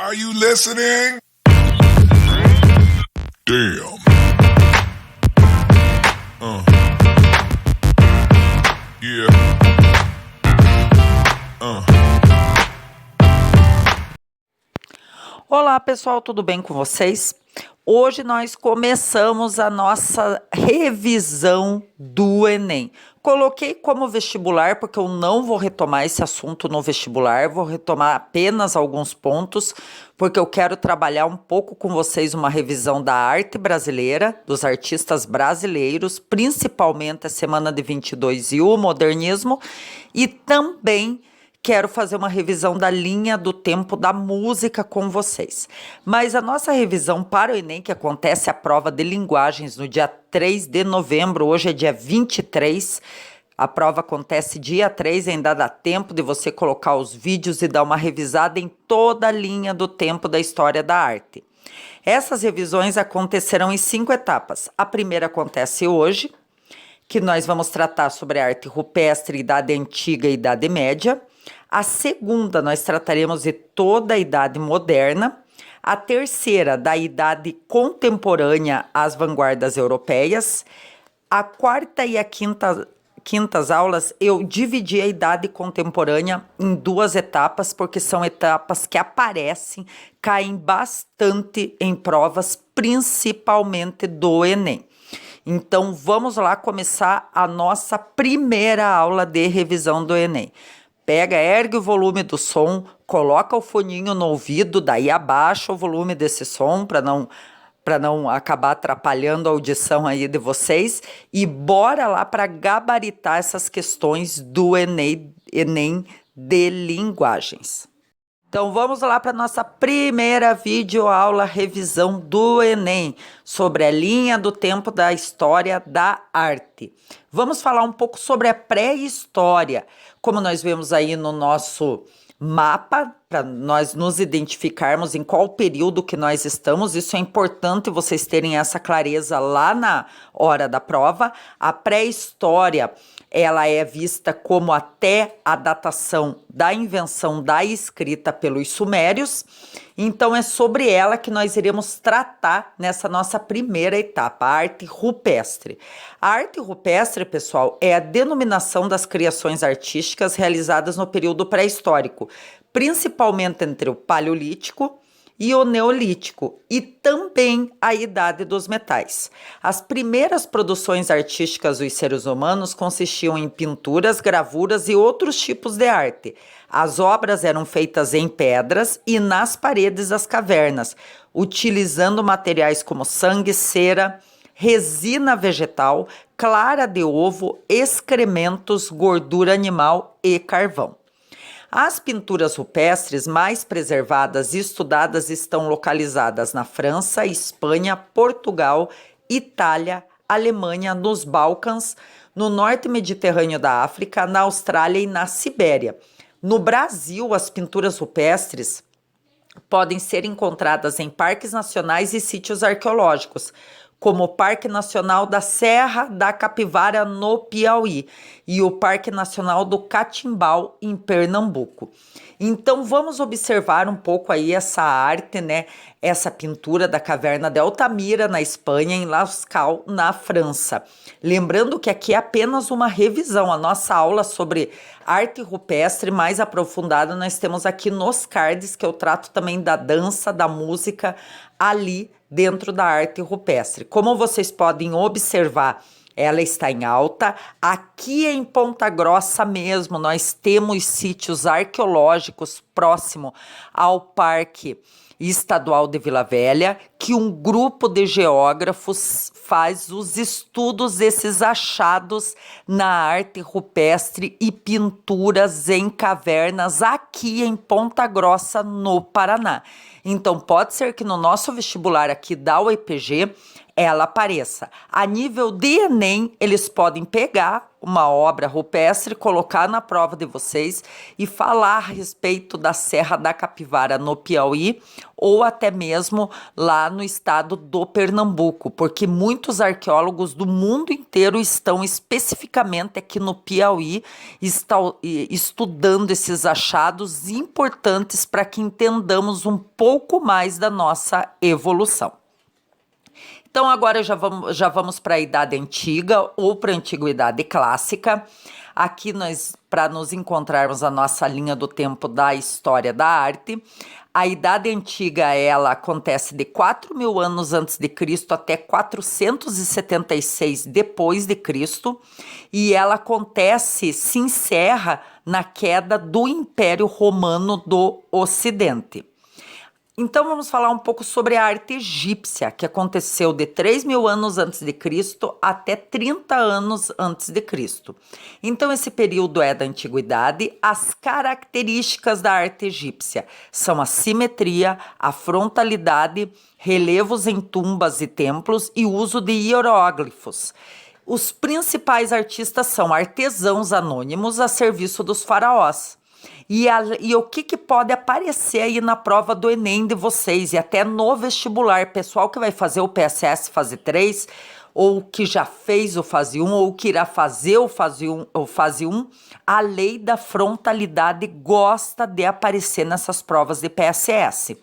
Are you listening? Damn. Yeah. Olá pessoal, tudo bem com vocês? Hoje nós começamos a nossa revisão do Enem. Coloquei como vestibular porque eu não vou retomar esse assunto no vestibular, vou retomar apenas alguns pontos, porque eu quero trabalhar um pouco com vocês uma revisão da arte brasileira, dos artistas brasileiros, principalmente a Semana de 22 e o modernismo, e também quero fazer uma revisão da linha do tempo da música com vocês. Mas a nossa revisão para o Enem, que acontece a prova de linguagens no dia 3 de novembro, hoje é dia 23, a prova acontece dia 3, ainda dá tempo de você colocar os vídeos e dar uma revisada em toda a linha do tempo da história da arte. Essas revisões acontecerão em 5 etapas. A primeira acontece hoje, que nós vamos tratar sobre a arte rupestre, Idade Antiga e Idade Média. A segunda, nós trataremos de toda a Idade Moderna. A terceira, da Idade Contemporânea às vanguardas europeias. A quarta e a quintas aulas, eu dividi a Idade Contemporânea em 2 etapas, porque são etapas que aparecem, caem bastante em provas, principalmente do Enem. Então, vamos lá começar a nossa primeira aula de revisão do Enem. Pega, ergue o volume do som, coloca o foninho no ouvido, daí abaixa o volume desse som para não acabar atrapalhando a audição aí de vocês e bora lá para gabaritar essas questões do Enem de linguagens. Então vamos lá para a nossa primeira videoaula revisão do Enem, sobre a linha do tempo da história da arte. Vamos falar um pouco sobre a pré-história, como nós vemos aí no nosso mapa, para nós nos identificarmos em qual período que nós estamos. Isso é importante vocês terem essa clareza lá na hora da prova. A pré-história, ela é vista como até a datação da invenção da escrita pelos sumérios. Então é sobre ela que nós iremos tratar nessa nossa primeira etapa, a arte rupestre. A arte rupestre, pessoal, é a denominação das criações artísticas realizadas no período pré-histórico, principalmente entre o Paleolítico e o Neolítico, e também a Idade dos Metais. As primeiras produções artísticas dos seres humanos consistiam em pinturas, gravuras e outros tipos de arte. As obras eram feitas em pedras e nas paredes das cavernas, utilizando materiais como sangue, cera, resina vegetal, clara de ovo, excrementos, gordura animal e carvão. As pinturas rupestres mais preservadas e estudadas estão localizadas na França, Espanha, Portugal, Itália, Alemanha, nos Balcãs, no norte mediterrâneo da África, na Austrália e na Sibéria. No Brasil, as pinturas rupestres podem ser encontradas em parques nacionais e sítios arqueológicos, como o Parque Nacional da Serra da Capivara, no Piauí, e o Parque Nacional do Catimbau, em Pernambuco. Então, vamos observar um pouco aí essa arte, né? Essa pintura da caverna de Altamira, na Espanha, em Lascaux, na França. Lembrando que aqui é apenas uma revisão. A nossa aula sobre arte rupestre mais aprofundada nós temos aqui nos cards, que eu trato também da dança, da música, ali dentro da arte rupestre. Como vocês podem observar, ela está em alta. Aqui em Ponta Grossa mesmo, nós temos sítios arqueológicos próximo ao Parque Estadual de Vila Velha, que um grupo de geógrafos faz os estudos desses achados na arte rupestre e pinturas em cavernas aqui em Ponta Grossa, no Paraná. Então pode ser que no nosso vestibular aqui da UEPG ela apareça. A nível de Enem, eles podem pegar uma obra rupestre, colocar na prova de vocês e falar a respeito da Serra da Capivara no Piauí ou até mesmo lá no estado do Pernambuco, porque muitos arqueólogos do mundo inteiro estão especificamente aqui no Piauí estudando esses achados importantes para que entendamos um pouco mais da nossa evolução. Então agora já vamos para a Idade Antiga ou para a Antiguidade Clássica. Aqui para nos encontrarmos a nossa linha do tempo da história da arte. A Idade Antiga, ela acontece de 4.000 anos antes de Cristo até 476 depois de Cristo, e ela se encerra na queda do Império Romano do Ocidente. Então vamos falar um pouco sobre a arte egípcia, que aconteceu de 3.000 anos antes de Cristo até 30 anos antes de Cristo. Então esse período é da antiguidade. As características da arte egípcia são a simetria, a frontalidade, relevos em tumbas e templos e uso de hieróglifos. Os principais artistas são artesãos anônimos a serviço dos faraós. E o que pode aparecer aí na prova do Enem de vocês e até no vestibular, pessoal que vai fazer o PSS fase 3, ou que já fez o fase 1, ou que irá fazer o fase 1, a lei da frontalidade gosta de aparecer nessas provas de PSS.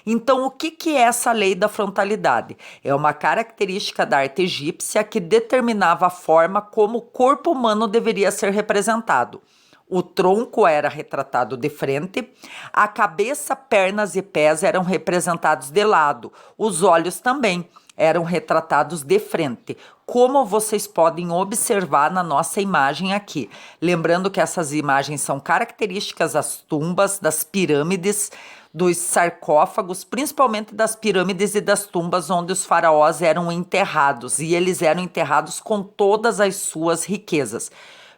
Então, o que é essa lei da frontalidade? É uma característica da arte egípcia que determinava a forma como o corpo humano deveria ser representado. O tronco era retratado de frente, a cabeça, pernas e pés eram representados de lado, os olhos também eram retratados de frente, como vocês podem observar na nossa imagem aqui. Lembrando que essas imagens são características das tumbas, das pirâmides, dos sarcófagos, principalmente das pirâmides e das tumbas onde os faraós eram enterrados, e eles eram enterrados com todas as suas riquezas.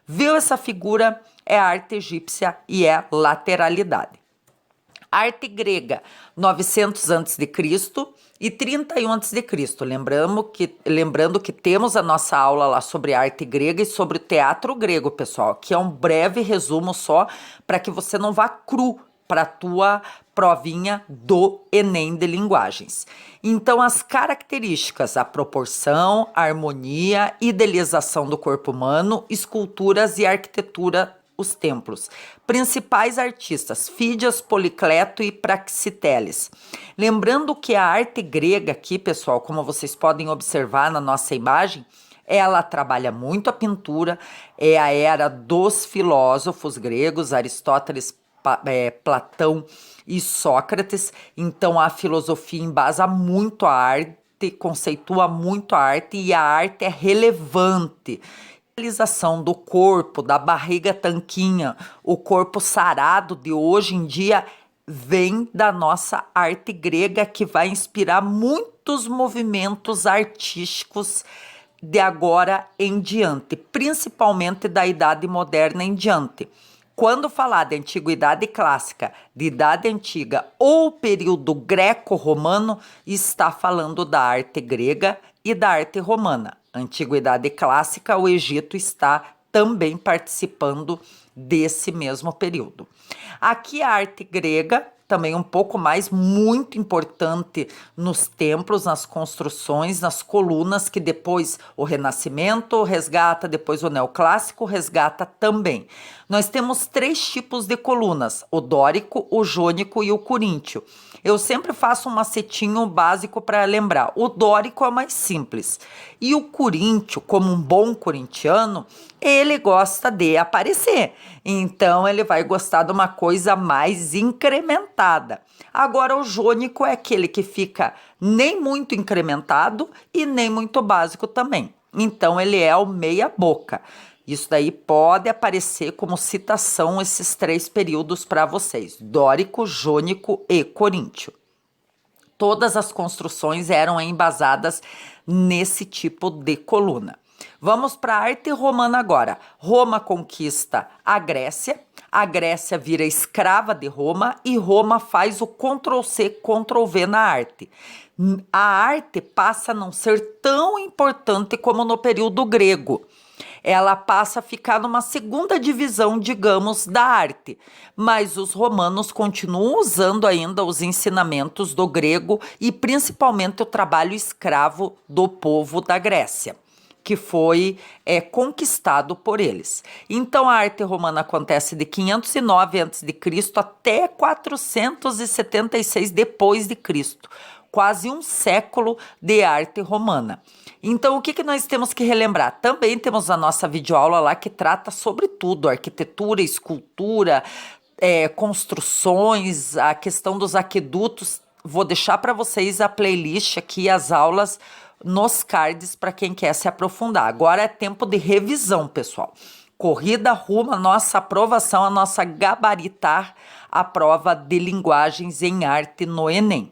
Viu essa figura? É a arte egípcia e é lateralidade. Arte grega, 900 a.C. e 31 a.C. Lembrando que temos a nossa aula lá sobre arte grega e sobre o teatro grego, pessoal, que é um breve resumo só para que você não vá cru para a tua provinha do Enem de linguagens. Então, as características, a proporção, a harmonia, idealização do corpo humano, esculturas e arquitetura, os templos. Principais artistas, Fídias, Policleto e Praxiteles. Lembrando que a arte grega aqui, pessoal, como vocês podem observar na nossa imagem, ela trabalha muito a pintura, é a era dos filósofos gregos, Aristóteles, Platão e Sócrates. Então a filosofia embasa muito a arte, conceitua muito a arte, e a arte é relevante. A realização do corpo, da barriga tanquinha, o corpo sarado de hoje em dia vem da nossa arte grega, que vai inspirar muitos movimentos artísticos de agora em diante, principalmente da Idade Moderna em diante. Quando falar de antiguidade clássica, de idade antiga ou período greco-romano, está falando da arte grega e da arte romana. Antiguidade clássica, o Egito está também participando desse mesmo período. Aqui a arte grega, também um pouco mais, muito importante nos templos, nas construções, nas colunas, que depois o Renascimento resgata, depois o Neoclássico resgata também. Nós temos 3 tipos de colunas, o dórico, o jônico e o coríntio. Eu sempre faço um macetinho básico para lembrar. O dórico é mais simples. E o coríntio, como um bom corintiano, ele gosta de aparecer. Então, ele vai gostar de uma coisa mais incrementada. Agora, o jônico é aquele que fica nem muito incrementado e nem muito básico também. Então, ele é o meia boca. Isso daí pode aparecer como citação, esses 3 períodos para vocês: dórico, jônico e coríntio. Todas as construções eram embasadas nesse tipo de coluna. Vamos para a arte romana agora. Roma conquista a Grécia vira escrava de Roma e Roma faz o Ctrl+C, Ctrl+V na arte. A arte passa a não ser tão importante como no período grego. ela passa a ficar numa segunda divisão, digamos, da arte. Mas os romanos continuam usando ainda os ensinamentos do grego e principalmente o trabalho escravo do povo da Grécia, que foi conquistado por eles. Então a arte romana acontece de 509 a.C. até 476 depois de Cristo. Quase um século de arte romana. Então, o que nós temos que relembrar? Também temos a nossa videoaula lá que trata sobre tudo, arquitetura, escultura, construções, a questão dos aquedutos. Vou deixar para vocês a playlist aqui, as aulas nos cards para quem quer se aprofundar. Agora é tempo de revisão, pessoal. Corrida rumo à nossa aprovação, a nossa gabaritar a prova de linguagens em arte no Enem.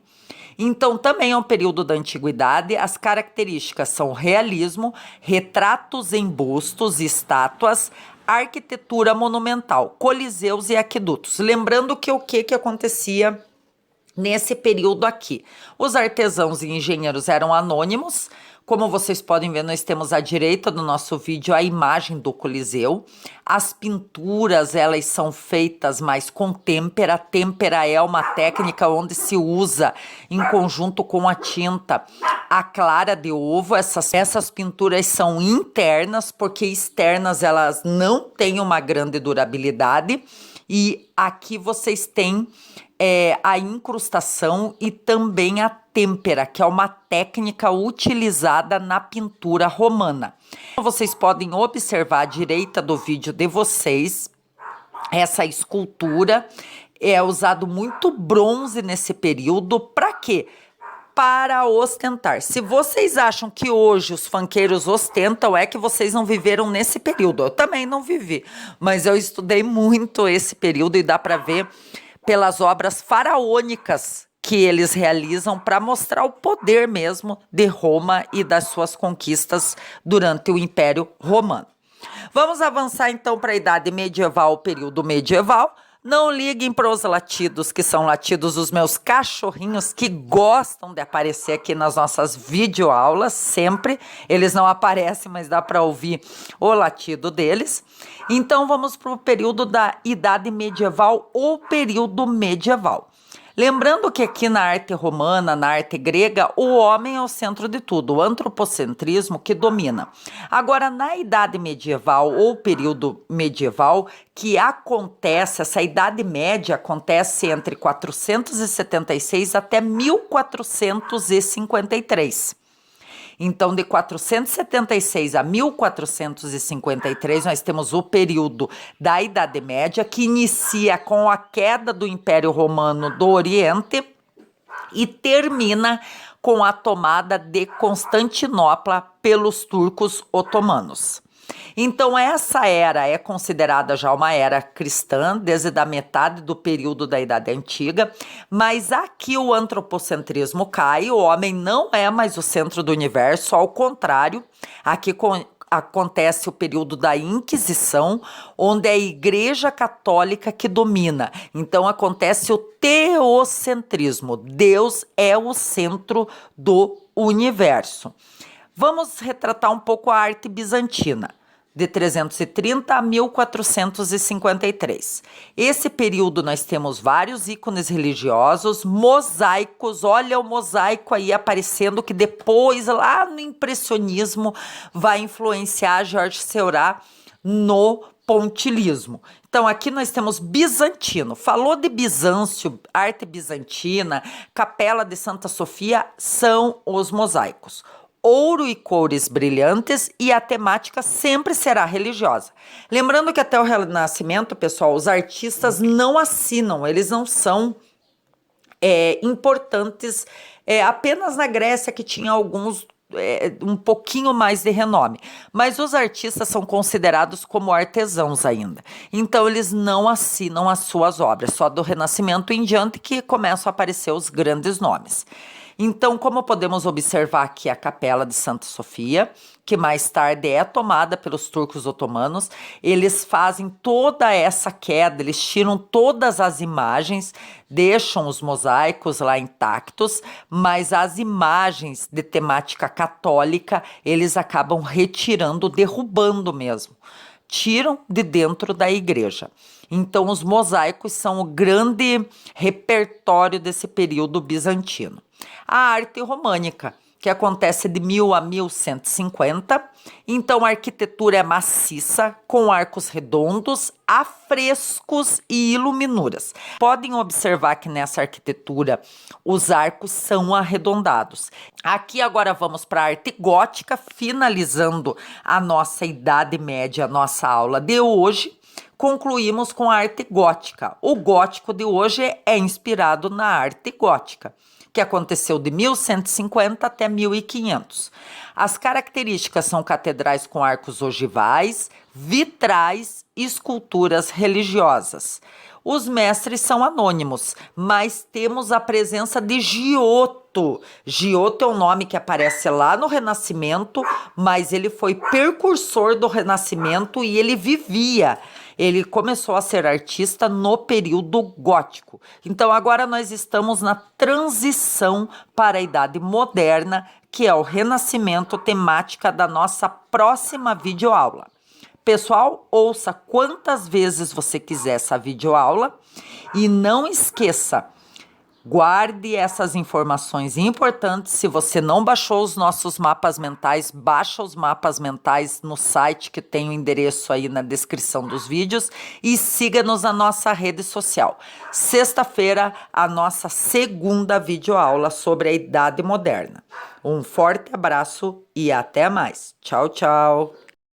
Então, também é um período da antiguidade. As características são realismo, retratos em bustos, estátuas, arquitetura monumental, coliseus e aquedutos. Lembrando que o que acontecia nesse período aqui? Os artesãos e engenheiros eram anônimos. Como vocês podem ver, nós temos à direita do nosso vídeo a imagem do Coliseu. As pinturas, elas são feitas mais com têmpera. Têmpera é uma técnica onde se usa, em conjunto com a tinta, a clara de ovo. Essas pinturas são internas, porque externas elas não têm uma grande durabilidade. E aqui vocês têm a incrustação e também a têmpera, que é uma técnica utilizada na pintura romana. Vocês podem observar à direita do vídeo de vocês essa escultura. É usado muito bronze nesse período. Para quê? Para ostentar. Se vocês acham que hoje os funkeiros ostentam, é que vocês não viveram nesse período. Eu também não vivi, mas eu estudei muito esse período e dá para ver pelas obras faraônicas que eles realizam para mostrar o poder mesmo de Roma e das suas conquistas durante o Império Romano. Vamos avançar então para a Idade Medieval, o período medieval. Não liguem para os latidos, que são latidos dos meus cachorrinhos que gostam de aparecer aqui nas nossas videoaulas, sempre. Eles não aparecem, mas dá para ouvir o latido deles. Então vamos para o período da Idade Medieval ou período medieval. Lembrando que aqui na arte romana, na arte grega, o homem é o centro de tudo, o antropocentrismo que domina. Agora, na Idade Medieval ou período medieval, que acontece, essa Idade Média acontece entre 476 até 1453. Então, de 476 a 1453, nós temos o período da Idade Média, que inicia com a queda do Império Romano do Oriente e termina com a tomada de Constantinopla pelos turcos otomanos. Então, essa era é considerada já uma era cristã, desde a metade do período da Idade Antiga, mas aqui o antropocentrismo cai, o homem não é mais o centro do universo, ao contrário, aqui acontece o período da Inquisição, onde é a Igreja Católica que domina. Então, acontece o teocentrismo, Deus é o centro do universo. Vamos retratar um pouco a arte bizantina, de 330 a 1453. Esse período nós temos vários ícones religiosos, mosaicos, olha o mosaico aí aparecendo, que depois, lá no impressionismo, vai influenciar Jorge Seurat no pontilismo. Então, aqui nós temos bizantino. Falou de Bizâncio, arte bizantina, Capela de Santa Sofia, são os mosaicos. Ouro e cores brilhantes, e a temática sempre será religiosa. Lembrando que até o Renascimento, pessoal, os artistas não assinam, eles não são importantes, apenas na Grécia que tinha alguns um pouquinho mais de renome, mas os artistas são considerados como artesãos ainda, então eles não assinam as suas obras, só do Renascimento em diante que começam a aparecer os grandes nomes. Então, como podemos observar aqui a Capela de Santa Sofia, que mais tarde é tomada pelos turcos otomanos, eles fazem toda essa queda, eles tiram todas as imagens, deixam os mosaicos lá intactos, mas as imagens de temática católica, eles acabam retirando, derrubando mesmo. Tiram de dentro da igreja. Então, os mosaicos são o grande repertório desse período bizantino. A arte românica, que acontece de 1000 a 1150. Então, a arquitetura é maciça, com arcos redondos, afrescos e iluminuras. Podem observar que nessa arquitetura os arcos são arredondados. Aqui agora vamos para a arte gótica, finalizando a nossa Idade Média, a nossa aula de hoje. Concluímos com a arte gótica. O gótico de hoje é inspirado na arte gótica, que aconteceu de 1150 até 1500. As características são catedrais com arcos ogivais, vitrais e esculturas religiosas. Os mestres são anônimos, mas temos a presença de Giotto. Giotto é um nome que aparece lá no Renascimento, mas ele foi precursor do Renascimento e ele vivia. Ele começou a ser artista no período gótico. Então agora nós estamos na transição para a Idade Moderna, que é o Renascimento, temática da nossa próxima videoaula. Pessoal, ouça quantas vezes você quiser essa videoaula e não esqueça, guarde essas informações importantes. Se você não baixou os nossos mapas mentais, baixa os mapas mentais no site que tem o endereço aí na descrição dos vídeos e siga-nos na nossa rede social. Sexta-feira, a nossa segunda videoaula sobre a Idade Moderna. Um forte abraço e até mais. Tchau, tchau!